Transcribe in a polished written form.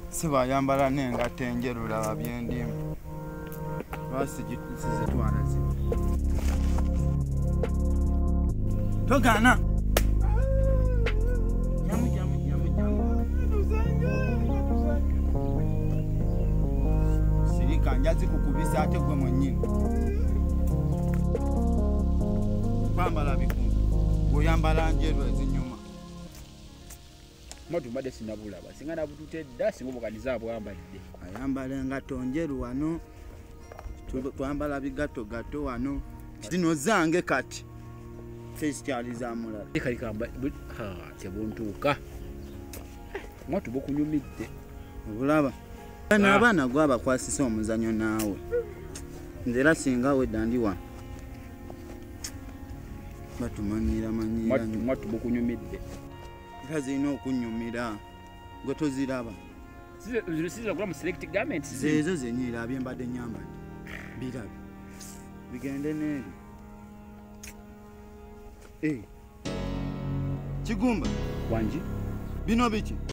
Si bayambala n'engatto enjeru laba byendimu. Lwaki sizitwala zino? Togaana! Sirika njazi kukubisa ate gwe mwennyini. Kwambala bikuntu. Bw'oyambala njeru ezinyuma. Mwatu mbadde sinabulaba singa nabutute dda singa obuganiza abwambadde. Ayambala engatto njeru wano. Twambala bigatto wano. Kiti nozange kati. Festival za mulala. Kali kamba tebuntuuka. Mwatu bukunyumidde. Obulaba. Abaana gwe abakwasisa omuzannyo naawe. Nze era singa wedda ndi wano. Batumanyira. Mwatu bukunyumidde. Era zirina okunyumira. Gwe toziraba. Siziragula mu select garment. Zeezo zenyira abyembadde nyambadde. Birabe. Bigende n'eri. Kigumba. Wangi. Bino biki?